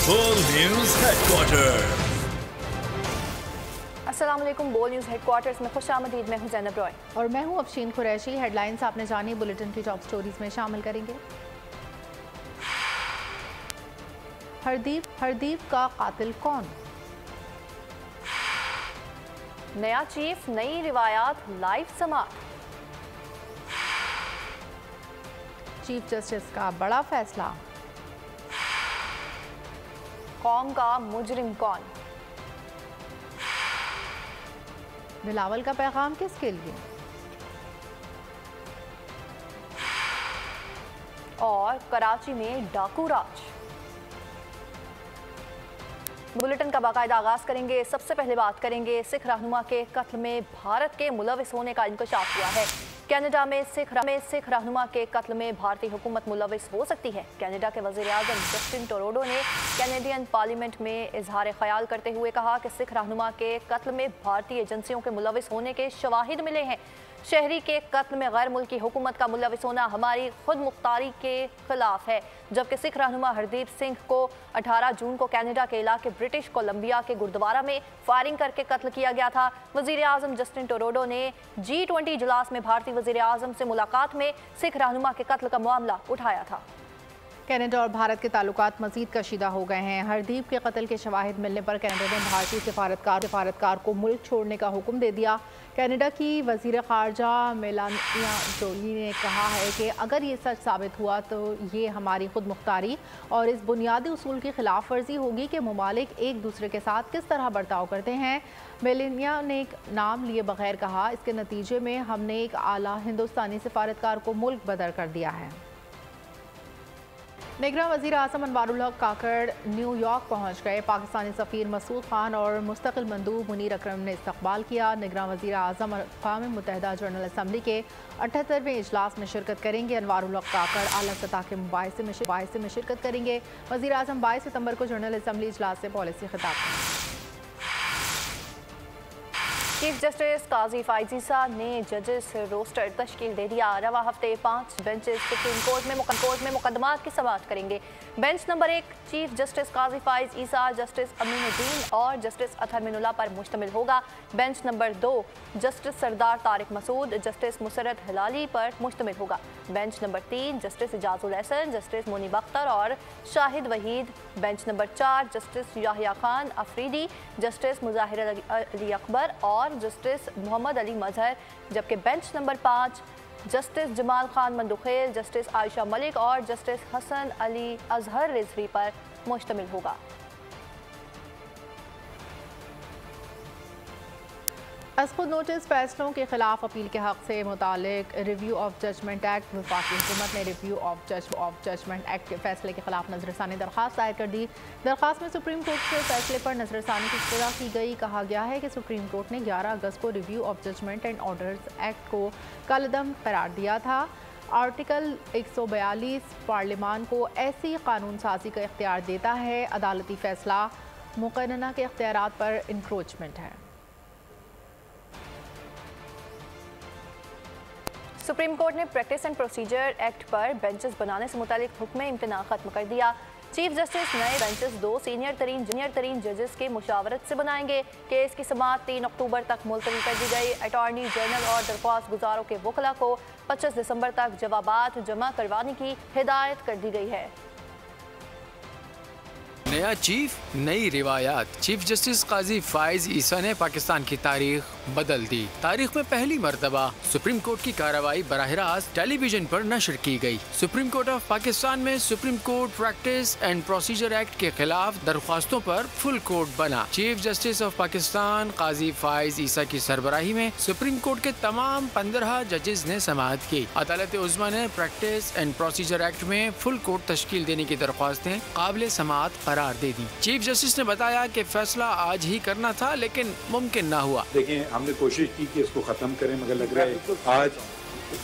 बोल news headquarter. अस्सलाम वालेकुम। बोल न्यूज़ हेडक्वार्टर्स में खुशामदीद। मैं हूं ज़ैनब रॉय और मैं हूं अफशीन कुरैशी। हेडलाइंस आपने जानी, बुलेटिन की टॉप स्टोरीज में शामिल करेंगे। हरदीप का कातिल कौन? नया चीफ, नई रिवायात, लाइव समात। चीफ जस्टिस का बड़ा फैसला। कौम का मुजरिम कौन? बिलावल का पैगाम किसके लिए? और कराची में डाकू राज। बुलेटिन का बाकायदा आगाज करेंगे। सबसे पहले बात करेंगे सिख रहनुमा के कत्ल में भारत के मुलविस होने का इंकशाफ हुआ है। कनाडा में सिख रहनुमा के कत्ल में भारतीय हुकूमत मुलविस हो सकती है। कनाडा के वज़ीर आज़म जस्टिन टोरोडो ने कैनेडियन पार्लियामेंट में इजहार ख्याल करते हुए कहा कि सिख रहनुमा के कत्ल में भारतीय एजेंसियों के मुलविस होने के शवाहिद मिले हैं। शहरी के कत्ल में गैर मुल्की हुकूमत का मुलविस होना हमारी खुद मुख्तारी के खिलाफ है। जबकि सिख रहनुमा हरदीप सिंह को 18 जून को कनाडा के इलाके ब्रिटिश कोलंबिया के गुरुद्वारा में फायरिंग करके कत्ल किया गया था। वज़ीर आज़म जस्टिन टोरोडो ने G20 इजलास में भारतीय वज़ीर आज़म से मुलाकात में सिख रहनुमा के कत्ल का मामला उठाया था। कनाडा और भारत के ताल्लुकात मज़ीद कशीदा हो गए हैं। हरदीप के कत्ल के शवाहिद मिलने पर कनाडा ने भारतीय सफारतकार को मुल्क छोड़ने का हुक्म दे दिया। कनाडा की वज़ीर ख़ारजा मेलानिया जोली ने कहा है कि अगर ये सच साबित हुआ तो ये हमारी खुद मुख्तारी और इस बुनियादी उसूल की खिलाफ वर्जी होगी कि ममालिक एक दूसरे के साथ किस तरह बर्ताव करते हैं। मेलानिया ने एक नाम लिए बगैर कहा, इसके नतीजे में हमने एक आला हिंदुस्तानी सफारतकार को मुल्क बदर कर दिया है। निगरान वज़ीर आज़म अनवारुल हक काकड़ न्यूयॉर्क पहुँच गए। पाकिस्तानी सफ़ीर मसूद खान और मुस्तकिल मंदूब मुनीर अकरम ने इस्तकबाल किया। निगरान वज़ीर आज़म अक़वाम मुत्तहिदा जनरल असम्बली के 78वें इजलास में शिरकत करेंगे। अनवारुल हक काकड़ आला सतह के मुबाहिसे में शिरकत करेंगे। वज़ीर आज़म 22 सितंबर को जनरल असम्बली इजलास से पॉलिसी खिताब करेंगे। चीफ जस्टिस काजी फाइज ईसा ने जजेस रोस्टर तश्कील दे दिया। रवा हफ्ते 5 बेंचेस सुप्रीम कोर्ट में मुकदमात की समाअत करेंगे। Bench number 1 chief justice Qazi Faez Isa, justice Aminuddin और जस्टिस अतहर मिनुल्लाह पर मुश्तमिल होगा। Bench number 2 justice Sardar Tariq Masood, justice Musarrat Hilali पर मुश्तमिल होगा। Bench number 3 justice Ijazul Ahsan, justice Munib Akhtar और Shahid Waheed. Bench number 4 justice Yahya Khan Afridi, justice Mazahar Ali Akbar और जस्टिस मोहम्मद अली मजहर। जबकि bench number 5 justice Jamal Khan Mandokhail, justice Ayesha Malik और जस्टिस हसन अली अजहर रिजवी पर मुश्तमिल होगा। खुद नोटिस फैसलों के खिलाफ अपील के हक से मुतालिक रिव्यू ऑफ जजमेंट एक्ट, वफाकी हुकूमत ने रिव्यू ऑफ जजमेंट एक्ट के फैसले के खिलाफ नजरसानी दरख्वास्त दायर कर दी। दरख्वास्त में सुप्रीम कोर्ट के फैसले पर नजरसानी की इस्तदा की गई। कहा गया है कि सुप्रीम कोर्ट ने 11 अगस्त को review of judgement and orders act को कलअदम करार दिया था। आर्टिकल 142 पार्लियामान को ऐसी कानून साजी का इख्तियार देता है। अदालती फैसला मुक़न्नना के इख्तियारात पर इंक्रोचमेंट है। सुप्रीम कोर्ट ने प्रैक्टिस एंड प्रोसीजर एक्ट पर बेंचेस बनाने से मुतालिक हुक्म इम्तना खत्म कर दिया। चीफ जस्टिस नए बेंचेस 2 सीनियर तरीन जजेस के मुशावरत से बनाएंगे। केस की समाअत 3 अक्टूबर तक मुलतवी कर दी गई। अटॉर्नी जनरल और दरख्वास्त गुजारों के वकला को 25 दिसंबर तक जवाबात जमा करवाने की हिदायत कर दी गई है। नया चीफ, नई रिवायात। चीफ जस्टिस काजी फाइज ईसा ने पाकिस्तान की तारीख बदल दी। तारीख में पहली मर्तबा सुप्रीम कोर्ट की कार्रवाई बराह रास्त टेलीविजन पर नशर की गई। सुप्रीम कोर्ट ऑफ पाकिस्तान में supreme court practice and procedure act के खिलाफ दरख्वास्तों पर फुल कोर्ट बना। चीफ जस्टिस ऑफ पाकिस्तान काजी फाइज ईसा की सरबराही में सुप्रीम कोर्ट के तमाम 15 जजेस ने समाअत की। अदालत उज़्मा ने प्रैक्टिस एंड प्रोसीजर एक्ट में फुल कोर्ट तश्कील देने की दरख्वास्तें काबिल समाअत करार दे दी। चीफ जस्टिस ने बताया कि फैसला आज ही करना था लेकिन मुमकिन ना हुआ। देखिए, हमने कोशिश की कि इसको खत्म करें मगर लग रहा है आज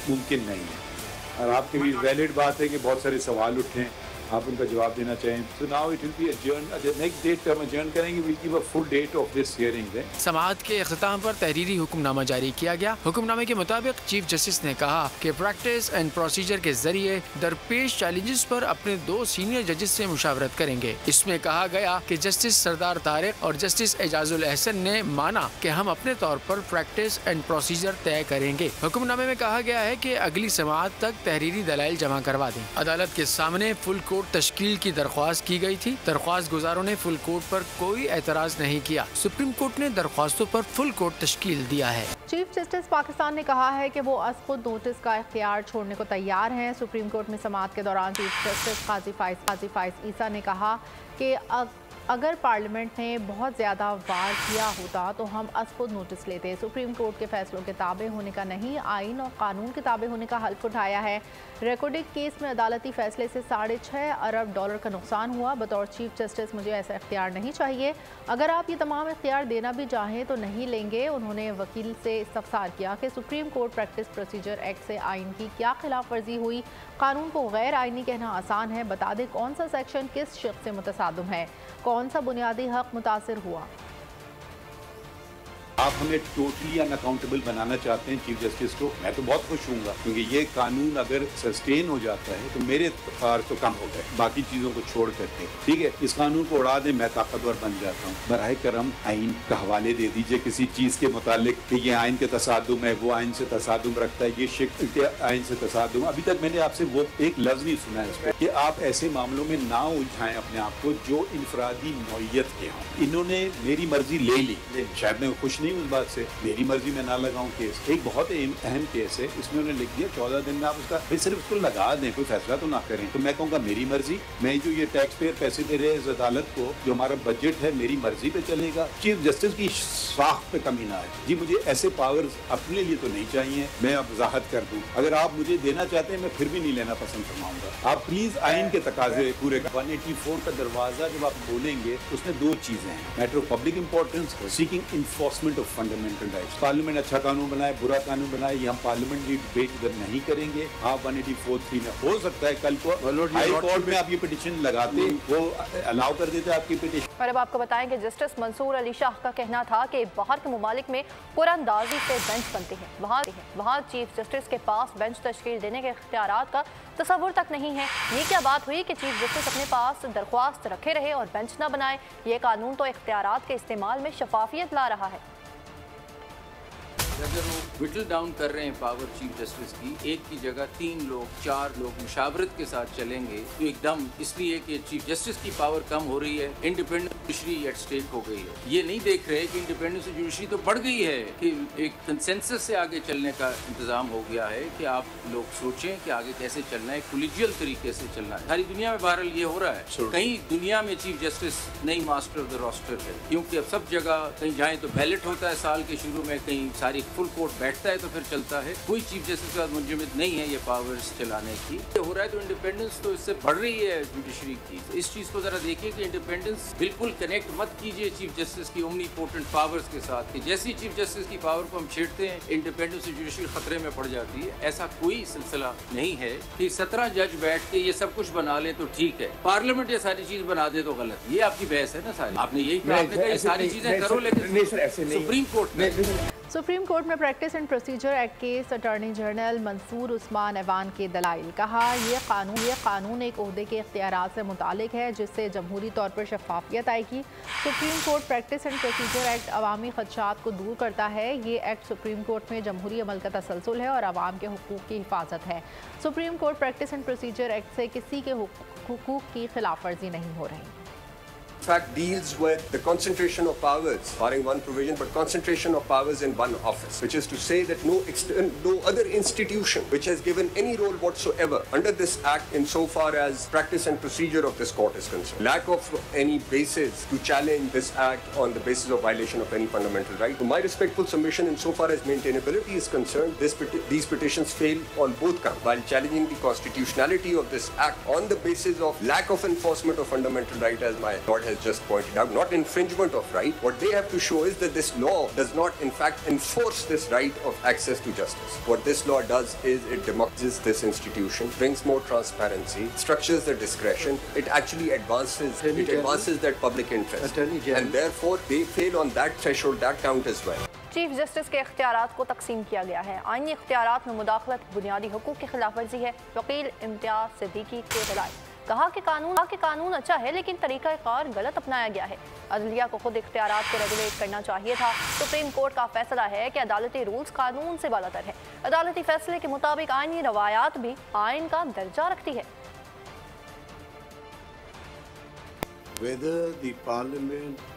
मुमकिन नहीं है। और आपकी भी वैलिड बात है कि बहुत सारे सवाल उठे आप उनका जवाब देना चाहें। So now it will be adjourned. The next date हम adjourn करेंगे, we'll give a full date of this hearing then. समाअत के इख्तिताम पर तहरीरी हुक्मनामा जारी किया गया। हुक्मनामे के मुताबिक चीफ जस्टिस ने कहा कि प्रैक्टिस एंड प्रोसीजर के जरिए दरपेश चैलेंजेस पर अपने 2 सीनियर जजेस से मुशावरत करेंगे। इसमें कहा गया कि जस्टिस सरदार तारिक और जस्टिस एजाजुल एहसन ने माना कि हम अपने तौर पर प्रैक्टिस एंड प्रोसीजर तय करेंगे। हुक्मनामे में कहा गया है कि अगली समाअत तक तहरीरी दलाइल जमा करवा दें। अदालत के सामने फुल कोर्ट तश्कील की दरख्वास्त की गई थी। दरख्वास्त गुजारों ने फुल कोर्ट पर कोई एतराज नहीं किया। सुप्रीम कोर्ट ने दरख्वास्तों पर फुल कोर्ट तश्कील दिया है। चीफ जस्टिस पाकिस्तान ने कहा है कि वो अज़-खुद नोटिस का इख्तियार छोड़ने को तैयार हैं। सुप्रीम कोर्ट में समाअत के दौरान चीफ जस्टिस काजी फाइज ईसा ने कहा कि अगर पार्लियामेंट ने बहुत ज़्यादा वार किया होता तो हम अज़-खुद नोटिस लेते। सुप्रीम कोर्ट के फैसलों के ताबे होने का नहीं, आइन और कानून के ताबे होने का हल्फ उठाया है। रिकॉर्डिंग केस में अदालती फैसले से $6.5 अरब का नुकसान हुआ। बतौर चीफ जस्टिस मुझे ऐसा इख्तियार नहीं चाहिए। अगर आप ये तमाम इख्तियार देना भी चाहें तो नहीं लेंगे। उन्होंने वकील से इस्तफसार किया कि supreme court practice procedure act से आइन की क्या खिलाफ वर्जी हुई। कानून को गैर आइनी कहना आसान है। बता दें कौन सा सेक्शन किस शख्स से मुतसादम है, कौन सा बुनियादी हक मुतासिर हुआ। आप हमें टोटली अनअकाउंटेबल बनाना चाहते हैं चीफ जस्टिस को। मैं तो बहुत खुश हूँगा, क्योंकि ये कानून अगर सस्टेन हो जाता है तो मेरे फार तो कम हो गए, बाकी चीज़ों को छोड़ करके। ठीक है, इस कानून को उड़ा दें, मैं ताकतवर बन जाता हूँ। बराए करम आइन का हवाले दे दीजिए किसी चीज़ के मुतालिक कि ये आइन के तसादुम है, वो आइन से तसादुम रखता है, ये शिक के आइन से तसादुम। अभी तक मैंने आपसे वो एक लफ्ज़ नहीं सुना है इस पर कि आप ऐसे मामलों में ना उलझाएं अपने आप को जो इनफरादी नौइयत के हों। इन्होंने मेरी मर्जी ले ली, शायद मैं खुश नहीं उस बात से, मेरी मर्जी में ना लगाऊं केस। एक बहुत अहम केस है, इसमें उन्होंने लिख दिया 14 दिन में आप उसका सिर्फ उसको लगा दें, कोई फैसला तो ना करें। तो मैं कहूँगा मेरी मर्जी, मैं जो ये टैक्स पेयर पैसे दे रहे हैं इस अदालत को, जो हमारा बजट है मेरी मर्जी पे चलेगा। चीफ जस्टिस की साख पे कमी ना है। जी मुझे ऐसे पावर्स अपने लिए तो नहीं चाहिए, मैं अब वजाहत कर दूं। अगर आप मुझे देना चाहते हैं मैं फिर भी नहीं लेना पसंद फरमाऊंगा। आप प्लीज आइन के तकाजे पूरे 184 का दरवाजा जब आप खोलेंगे उसमें 2 चीजें हैं, matter of public importance, seeking enforcement of fundamental rights. Parliament अच्छा कानून बनाए, बुरा कानून बनाए, ये हम पार्लियामेंट्री डिबेट इधर नहीं करेंगे। आप 184(3) में हो सकता है कल को हाई कोर्ट में आप ये पिटीशन लगाते, वो अलाउ कर देते आपकी पिटीशन। और अब आपको बताएं कि जस्टिस मंसूर अली शाह का कहना था कि बाहर के ममालिक में पुरअंदाजी से बेंच बनते हैं, वहाँ चीफ जस्टिस के पास बेंच तश्कील देने के इख्तियारात का तस्वुर तक नहीं है। ये क्या बात हुई कि चीफ जस्टिस अपने पास दरख्वास्त रखे रहे और बेंच ना बनाए। ये कानून तो इख्तियारात के इस्तेमाल में शफाफियत ला रहा है। अगर वो विटल डाउन कर रहे हैं पावर चीफ जस्टिस की, एक की जगह 3 लोग 4 लोग मुशावरत के साथ चलेंगे तो एकदम, इसलिए कि चीफ जस्टिस की पावर कम हो रही है, इंडिपेंडेंट जुडिशरी एट स्टेक हो गई है। ये नहीं देख रहे कि इंडिपेंडेंस जुडिशरी तो बढ़ गई है, कि एक कंसेंसस से आगे चलने का इंतजाम हो गया है कि आप लोग सोचें कि आगे कैसे चलना है, कोलिजियल तरीके से चलना है। सारी दुनिया में बहरहाल ये हो रहा है। कहीं दुनिया में चीफ जस्टिस नहीं मास्टर ऑफ द रोस्टर है, क्योंकि अब सब जगह कहीं जाए तो बैलेट होता है साल के शुरू में, कहीं सारी फुल कोर्ट बैठता है तो फिर चलता है। कोई चीफ जस्टिस का मुंजमद नहीं है ये पावर्स चलाने की। ये हो रहा है तो इंडिपेंडेंस तो इससे बढ़ रही है जुडिशरी की। तो इस चीज़ को ज़रा देखिए कि इंडिपेंडेंस बिल्कुल कनेक्ट मत कीजिए चीफ जस्टिस की ओमनीपोटेंट पावर्स के साथ, कि जैसी चीफ जस्टिस की पावर को हम छेड़ते हैं इंडिपेंडेंस जुडिशरी खतरे में पड़ जाती है। ऐसा कोई सिलसिला नहीं है कि 17 जज बैठ के ये सब कुछ बना ले तो ठीक है, पार्लियामेंट ये सारी चीज बना दे तो गलत। ये आपकी बहस है ना सारी, आपने यही कहा, आपने कहा सारी चीजें करो, लेकिन सुप्रीम कोर्ट में practice and procedure act case attorney general Mansoor Usman ऐवान के दलाइल। कहा ये कानून एक ओहदे के इख्तियारात से मुतालिक है जिससे जमहूरी तौर पर शफाफियत आएगी। Supreme court practice and procedure act अवामी खदशात को दूर करता है। ये एक्ट सुप्रीम कोर्ट में जमहूरी अमल का तसलसल है और आवाम के हुकूक की हिफाजत है। Supreme court practice and procedure act से किसी के हुकूक की खिलाफ वर्जी नहीं हो रही। fact deals with the concentration of powers, barring one provision, but concentration of powers in one office, which is to say that no other institution which has given any role whatsoever under this act insofar as practice and procedure of this court is concerned. Lack of any basis to challenge this act on the basis of violation of any fundamental right. So my respectful submission insofar as maintainability is concerned, these petitions fail on both counts, while challenging the constitutionality of this act on the basis of lack of enforcement of fundamental right, as my lord has just pointed out, not infringement of right. What they have to show is that this law does not in fact enforce this right of access to justice. What this law does is it democratizes this institution, brings more transparency, structures the discretion. It actually advances that public interest. And therefore they fail on that threshold, that count as well. Chief justice के इख्तियारात को तकसीम किया गया है। आईनी इख्तियारात में मुदाखलत बुनियादी हुकूक की खिलाफ वर्जी है। वकील इम्तियाज सिद्दीकी के हिदायत कहा कि कानून अच्छा है लेकिन तरीका कार गलत अपनाया गया है। अदलिया को खुद इख्तियारात को रेगुलेट करना चाहिए था। सुप्रीम कोर्ट का फैसला है कि अदालती रूल्स कानून से बालातर है। अदालती फैसले के मुताबिक आईनी रवायात भी आइन का दर्जा रखती है। Whether the parliament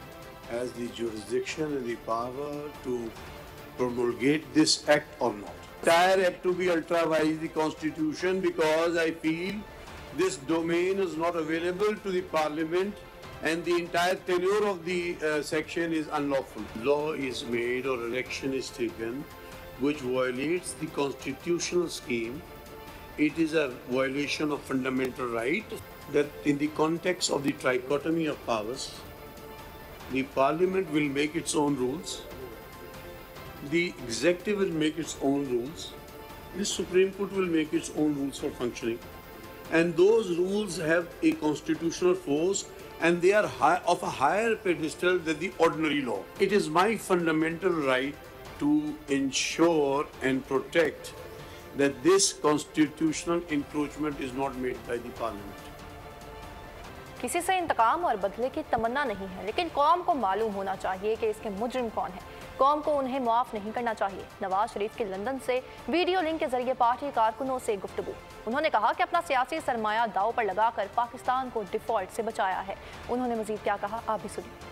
has the jurisdiction and the power to promulgate this act or not. Entire act to be ultra vires the constitution, because I feel this domain is not available to the parliament and the entire tenure of the section is unlawful. Law is made or action is taken which violates the constitutional scheme. It is a violation of fundamental right that in the context of the trichotomy of powers, the parliament will make its own rules, the executive will make its own rules, the Supreme Court will make its own rules for functioning, and those rules have a constitutional force and they are of a higher pedestal than the ordinary law. It is my fundamental right to ensure and protect that this constitutional encroachment is not made by the parliament. किसी से इंतकाम और बदले की तमन्ना नहीं है, लेकिन कौम को मालूम होना चाहिए कि इसके मुजरिम कौन है। कौम को उन्हें माफ नहीं करना चाहिए। नवाज शरीफ की लंदन से वीडियो लिंक के जरिए पार्टी कारकुनों से गुफ्तगू। उन्होंने कहा कि अपना सियासी सरमाया दाव पर लगाकर पाकिस्तान को डिफॉल्ट से बचाया है। उन्होंने मजीद क्या कहा, आप भी सुनिए।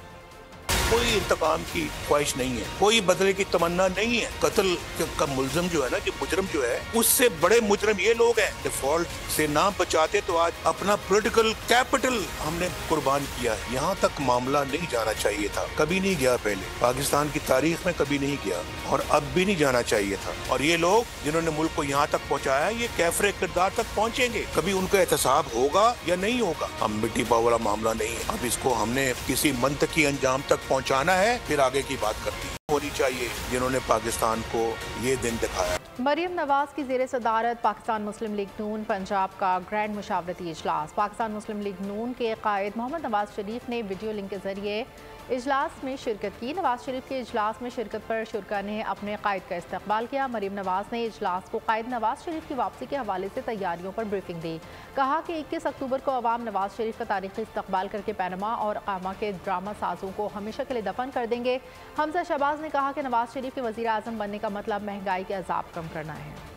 कोई इंतकाम की ख्वाहिश नहीं है, कोई बदले की तमन्ना नहीं है। कत्ल का मुलजम जो है ना, जो मुजरम जो है, उससे बड़े मुजरम ये लोग हैं। डिफॉल्ट से ना बचाते तो आज अपना पॉलिटिकल कैपिटल हमने कुर्बान किया है। यहाँ तक मामला नहीं जाना चाहिए था, कभी नहीं गया पहले, पाकिस्तान की तारीख में कभी नहीं गया और अब भी नहीं जाना चाहिए था। और ये लोग जिन्होंने मुल्क को यहाँ तक पहुँचाया, ये कैफरे किरदार तक पहुँचेंगे। कभी उनका एहतसाब होगा या नहीं होगा। हम मिट्टी पाव वाला मामला नहीं है। अब इसको हमने किसी मंतकी अंजाम तक पहुंचाना है, फिर आगे की बात करती होनी चाहिए जिन्होंने पाकिस्तान को ये दिन दिखाया। मरियम नवाज की ज़ेर सदारत पाकिस्तान मुस्लिम लीग नून पंजाब का ग्रैंड मुशावरती इजलास। पाकिस्तान मुस्लिम लीग नून के कायद मोहम्मद नवाज शरीफ ने वीडियो लिंक के जरिए इजलास में शिरकत की। नवाज शरीफ के इजलास में शिरकत पर शुरा ने अपने कायद का इस्तकबाल किया। मरियम नवाज ने इजलास को कायद नवाज शरीफ की वापसी के हवाले से तैयारियों पर ब्रीफिंग दी। कहा कि 21 अक्टूबर को अवाम नवाज शरीफ का तारीखी इस्तकबाल करके पैनमा और अकामा के ड्रामा साजों को हमेशा के लिए दफन कर देंगे। हमजा शहबाज ने कहा कि नवाज शरीफ के वज़ीर आज़म बनने का मतलब महंगाई के अजाब कम करना है।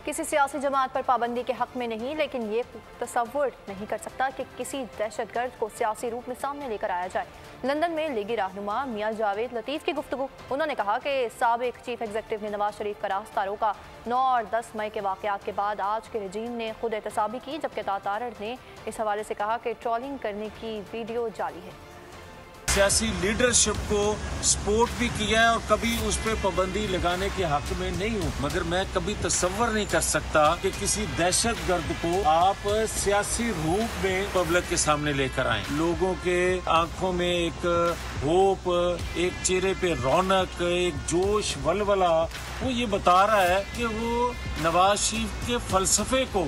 किसी सियासी जमात पर पाबंदी के हक में नहीं, लेकिन ये तसव्वुर नहीं कर सकता कि किसी दहशतगर्द को सियासी रूप में सामने लेकर आया जाए। लंदन में लीगी रहनुमा मियां जावेद लतीफ़ की गुफ्तगू। उन्होंने कहा कि साबिक चीफ एग्जीक्यूटिव ने नवाज शरीफ का रास्ता रोका। 9 और 10 मई के वाक़यात के बाद आज के रजीम ने खुद एहतसाबी की, जबकि तातारड़ ने इस हवाले से कहा कि ट्रोलिंग करने की वीडियो जाली है। सियासी लीडरशिप को सपोर्ट भी किया है और कभी उस पर पाबंदी लगाने के हक में नहीं हूँ, मगर मैं कभी तसव्वुर नहीं कर सकता कि किसी दहशतगर्द को आप सियासी रूप में पब्लिक के सामने लेकर आए। लोगों के आंखों में एक होप, एक चेहरे पे रौनक, एक जोश वलवला, वो ये बता रहा है कि वो नवाज शरीफ के फलसफे को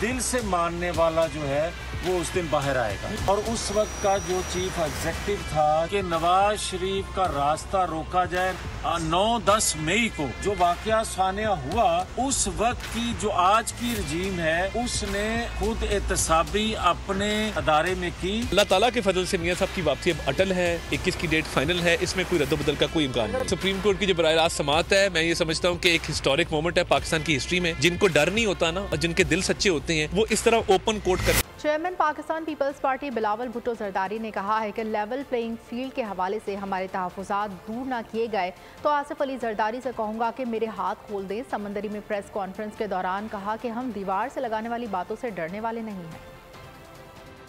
दिल से मानने वाला जो है वो उस दिन बाहर आएगा। और उस वक्त का जो चीफ एग्जीक्यूटिव था कि नवाज शरीफ का रास्ता रोका जाए, 9-10 मई को जो वाकया सानिया हुआ, उस वक्त की जो आज की रजीम है उसने खुद एहतसाबी अपने अदारे में की। अल्लाह ताला के फजल से मियां साहब की वापसी अब अटल है। 21 की डेट फाइनल है, इसमें कोई रद्द-बदल का कोई इम्कान नहीं। सुप्रीम कोर्ट की जो बराह रास्त समाअत है, मैं ये समझता हूँ कि एक हिस्टोरिक मोमेंट है पाकिस्तान की हिस्ट्री में। जिनको डर नहीं होता ना और जिनके दिल सच्चे होते हैं, वो इस तरह ओपन कोर्ट कर। Chairman Pakistan Peoples Party Bilawal Bhutto Zardari ने कहा है कि लेवल प्लेइंग फील्ड के हवाले से हमारे तहफ़्फ़ुज़ात दूर ना किए गए तो आसिफ अली जरदारी से कहूँगा कि मेरे हाथ खोल दें। समंदरी में प्रेस कॉन्फ्रेंस के दौरान कहा कि हम दीवार से लगाने वाली बातों से डरने वाले नहीं हैं।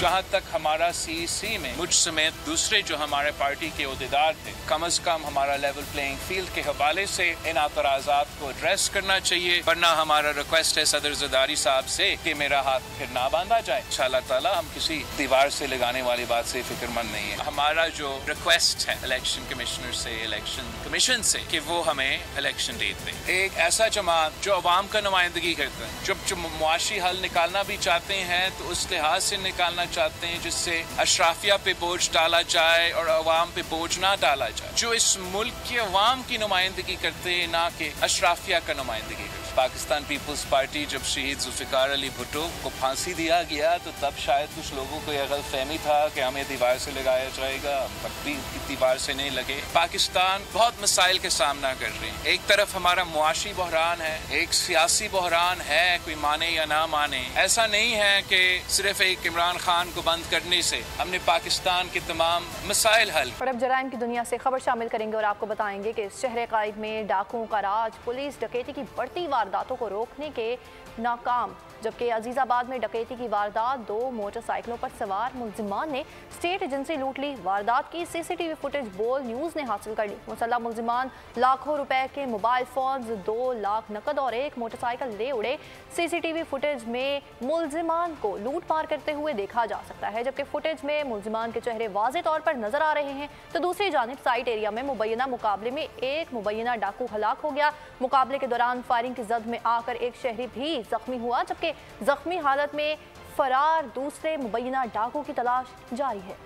जहाँ तक हमारा CEC में मुझ समेत दूसरे जो हमारे पार्टी के ओहदेदार थे, कम अज कम हमारा लेवल प्लेइंग फील्ड के हवाले से इन एतराज़ात को एड्रेस करना चाहिए, वरना हमारा रिक्वेस्ट है सदर ज़रदारी साहब से कि मेरा हाथ फिर ना बांधा जाए। इंशाअल्लाह ताला हम किसी दीवार से लगाने वाली बात से फिक्रमंद नहीं है। हमारा जो रिक्वेस्ट है इलेक्शन कमिश्नर से, इलेक्शन कमीशन से, कि वो हमें इलेक्शन डेट दे। एक ऐसा जमात जो अवाम का नुमाइंदगी करता है, जो मुआशी हल निकालना भी चाहते हैं तो उस लिहाज से निकालना चाहते हैं जिससे अशराफिया पे बोझ डाला जाए और अवाम पे बोझ ना डाला जाए, जो इस मुल्क के अवाम की नुमाइंदगी करते हैं, ना कि अशराफिया का नुमाइंदगी करते। पाकिस्तान पीपल्स पार्टी जब शहीद जुल्फ़िकार अली भुट्टो को फांसी दिया गया तो तब शायद कुछ लोगों को यह गलतफहमी था कि हमें दीवार से लगाया जाएगा, हम भी दीवार से नहीं लगे। पाकिस्तान बहुत मसाइल के सामना कर रहे हैं। एक तरफ हमारा मुआशी बहरान है, एक सियासी बहरान है, कोई माने या ना माने। ऐसा नहीं है कि सिर्फ एक इमरान खान को बंद करने से हमने पाकिस्तान के तमाम मसाइल हल। और अब जराइम की दुनिया से खबर शामिल करेंगे और आपको बताएंगे कि शहर कायद में डाकुओं का राज, पुलिस डकैती की बढ़ती वारदातों को रोकने के नाकाम। जबकि अजीज़ाबाद में डकैती की वारदात, 2 मोटरसाइकिलों पर सवार मुलजिमान ने स्टेट एजेंसी लूट ली। वारदात की CCTV फुटेज बोल न्यूज़ ने हासिल कर ली। मुसल्लह मुलजिमान लाखों रुपए के मोबाइल फोन्स, 2 लाख नकद और 1 मोटरसाइकिल ले उड़े। CCTV फुटेज में मुलजिमान को लूट मार करते हुए देखा जा सकता है, जबकि फुटेज में मुलजिमान के चेहरे वाज़े तौर पर नजर आ रहे हैं। तो दूसरी जानिब साइट एरिया में मुबैना मुकाबले में एक मुबैना डाकू हलाक हो गया। मुकाबले के दौरान फायरिंग की जद में आकर एक शहरी भी जख्मी हुआ, जबकि जख्मी हालत में फरार दूसरे मुबैना डाकू की तलाश जारी है।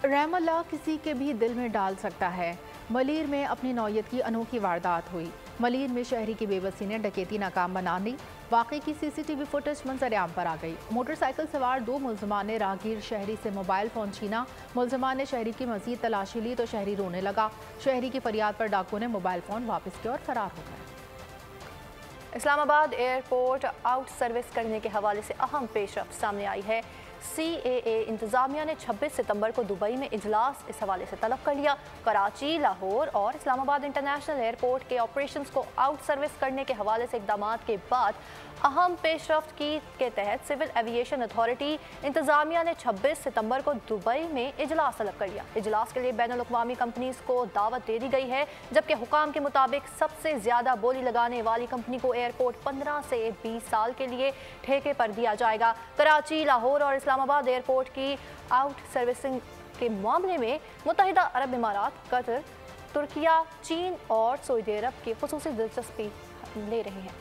रहमल्ला किसी के भी दिल में डाल सकता है। मलीर में अपनी नौयत की अनोखी वारदात हुई। मलीर में शहरी की बेबसी ने डकैती नाकाम बना दी। वाक़े की CCTV फुटेज मंजर-ए-आम पर आ गई। मोटरसाइकिल सवार 2 मुलजिमान ने राहगीर शहरी से मोबाइल फ़ोन छीना। मुलजिमान ने शहरी की मज़ीद तलाशी ली तो शहरी रोने लगा। शहरी की फरियाद पर डाकू ने मोबाइल फ़ोन वापस किया और फरार हो गए। इस्लामाबाद एयरपोर्ट आउट सर्विस करने के हवाले से अहम पेशरफ्त सामने आई है। CAA इंतज़ामिया ने 26 सितंबर को दुबई में इजलास इस हवाले से तलब कर लिया। कराची, लाहौर और इस्लामाबाद इंटरनेशनल एयरपोर्ट के ऑपरेशंस को आउट सर्विस करने के हवाले से इक़दामात के बाद अहम पेशरफ्त के तहत सिविल एविएशन अथॉरिटी इंतज़ामिया ने 26 सितंबर को दुबई में इजलास तलब कर लिया। इजलास के लिए बैनुल-अक़वामी कंपनीज़ को दावत दे दी गई है, जबकि हुकाम के मुताबिक सबसे ज़्यादा बोली लगाने वाली कंपनी को एयरपोर्ट 15 से 20 साल के लिए ठेके पर दिया जाएगा। कराची, लाहौर और इस्लामाबाद एयरपोर्ट की आउट सर्विसिंग के मामले में मुत्तहिदा अरब इमारात, कतर, तुर्किया, चीन और सऊदी अरब की खुसूसी दिलचस्पी ले रहे हैं।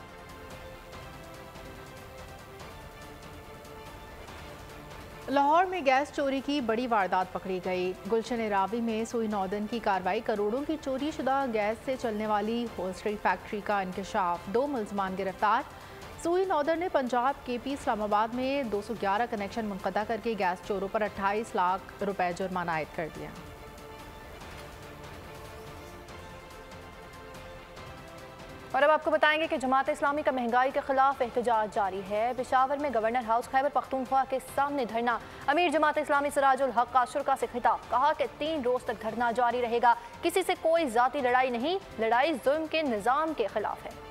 लाहौर में गैस चोरी की बड़ी वारदात पकड़ी गई। गुलशन रावी में सुई नौदन की कार्रवाई, करोड़ों की चोरी शुदा गैस से चलने वाली होस्टरी फैक्ट्री का इंकशाफ, 2 मुलजमान गिरफ्तार। सुई नौदन ने पंजाब KP इस्लामाबाद में 211 कनेक्शन मुनक़ता करके गैस चोरों पर 28 लाख रुपए जुर्माना आयद कर दिया। और अब आपको बताएंगे कि जमात इस्लामी का महंगाई के खिलाफ एहतजाज जारी है। पेशावर में गवर्नर हाउस खैबर पख्तूनख्वा के सामने धरना। अमीर जमात इस्लामी सिराजुल हक का शुरा से खिताब, कहा कि 3 रोज तक धरना जारी रहेगा। किसी से कोई जाती लड़ाई नहीं, लड़ाई जुल्म के निज़ाम के खिलाफ है।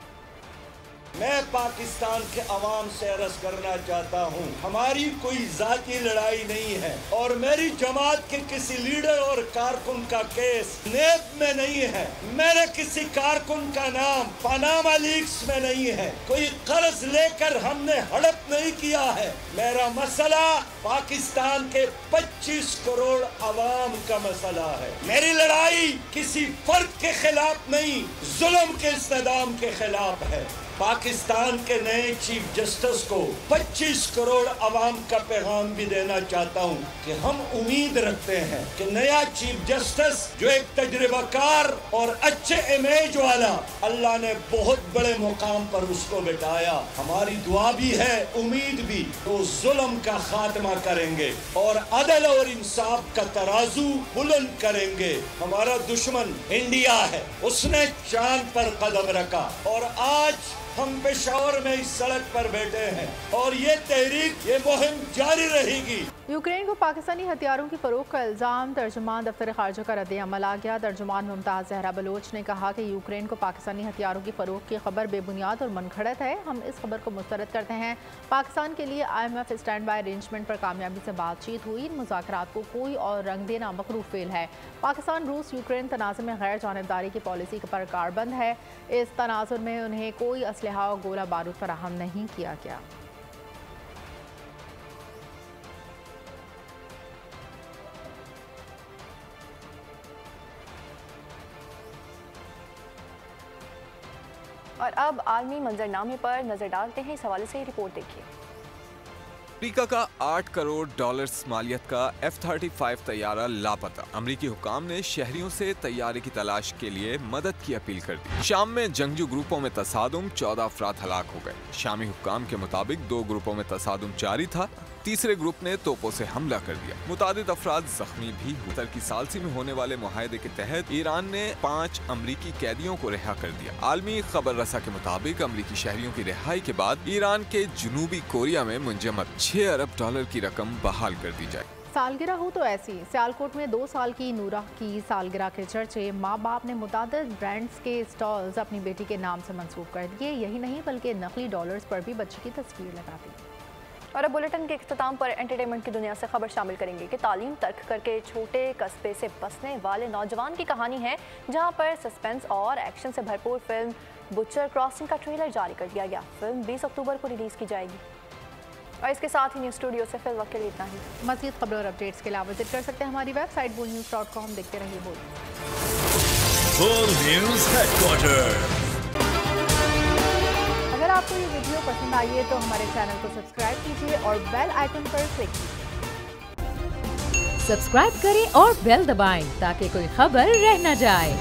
मैं पाकिस्तान के अवाम से अर्ज करना चाहता हूँ, हमारी कोई जाती लड़ाई नहीं है और मेरी जमात के किसी लीडर और कारकुन का केस नेब में नहीं है। मेरे किसी कारकुन का नाम पनामा लीक्स में नहीं है। कोई कर्ज लेकर हमने हड़प नहीं किया है। मेरा मसला पाकिस्तान के 25 करोड़ अवाम का मसला है। मेरी लड़ाई किसी फर्द के खिलाफ नहीं, जुल्म के इंतजाम के खिलाफ है। पाकिस्तान के नए चीफ जस्टिस को 25 करोड़ अवाम का पैगाम भी देना चाहता हूँ कि हम उम्मीद रखते हैं कि नया चीफ जस्टिस जो एक तजुर्बाकार और अच्छे इमेज वाला, अल्लाह ने बहुत बड़े मुकाम पर उसको बिठाया। हमारी दुआ भी है, उम्मीद भी, तो जुल्म का खात्मा करेंगे और अदल और इंसाफ का तराजू बुलंद करेंगे। हमारा दुश्मन इंडिया है, उसने चांद पर कदम रखा और आज हम पेशावर में इस सड़क पर बैठे हैं और ये तहरीक, ये मुहिम जारी रहेगी। यूक्रेन को पाकिस्तानी हथियारों की फरोख्त का इल्ज़ाम, तर्जुमान दफ्तर खारजा का रद्द-ए-अमल आ गया। तर्जुमान मुमताज़ जहरा बलोच ने कहा कि यूक्रेन को पाकिस्तानी हथियारों की फरोख्त की खबर बेबुनियाद और मनगढ़ंत है। हम इस खबर को मुस्तरद करते हैं। पाकिस्तान के लिए IMF स्टैंड बाय अरेंजमेंट पर कामयाबी से बातचीत हुई। इन मुज़ाकरात को कोई और रंग देना मकरूह फेल है। पाकिस्तान रूस यूक्रेन तनाज़ में गैर जानिबदारी की पॉलिसी पर कारबंद है। इस तनाज़ुर में उन्हें कोई असलहा और गोला बारूद फराहम नहीं किया गया। और अब आलमी मंजरनामे पर नजर डालते हैं। इस हवाले से रिपोर्ट देखिए। अमेरिका का $8 करोड़ मालियत का F-35 तैयारा लापता। अमेरिकी हुकाम ने शहरियों से तैयारे की तलाश के लिए मदद की अपील कर दी। शाम में जंगजू ग्रुपों में तसादुम, 14 अफराद हलाक हो गए। शामी हुकाम के मुताबिक 2 ग्रुपों में तसादुम जारी था। तीसरे ग्रुप ने तोपों से हमला कर दिया। मुतादिद अफराद जख्मी भी हुए। उत्तर की सालसी में होने वाले मुआहदे के तहत ईरान ने 5 अमरीकी कैदियों को रिहा कर दिया। आलमी खबर रसा के मुताबिक अमरीकी शहरियों की रिहाई के बाद ईरान के जनूबी कोरिया में मुंजमद $6 अरब की रकम बहाल कर दी जाए। सालगिरह हो तो ऐसी। सियालकोट में 2 साल की नूरा की सालगिरह के चर्चे। माँ बाप ने मुतादिद ब्रांड्स के स्टॉल्स अपनी बेटी के नाम से मंसूब कर दिए। यही नहीं बल्कि नकली डॉलर्स पर भी बच्ची की तस्वीर लगा दी। और अब बुलेटिन के इख्तिताम पर एंटरटेनमेंट की दुनिया से खबर शामिल करेंगे कि तालीम तर्क करके छोटे कस्बे से बसने वाले नौजवान की कहानी है, जहां पर सस्पेंस और एक्शन से भरपूर फिल्म बुचर क्रॉसिंग का ट्रेलर जारी कर दिया गया। फिल्म 20 अक्टूबर को रिलीज की जाएगी। और इसके साथ ही न्यूज़ स्टूडियो से फिल वक्त के लिए इतना ही। मज़ीद खबरों और अपडेट्स के लिए विजिट कर सकते हैं हमारी वेबसाइट boldnews.com। देखते रहिए बोल्ड न्यूज़ हेडक्वार्टर। अगर आपको ये वीडियो पसंद आई है तो हमारे चैनल को सब्सक्राइब कीजिए और बेल आइकन पर क्लिक कीजिए। सब्सक्राइब करें और बेल दबाएं ताकि कोई खबर रह न जाए।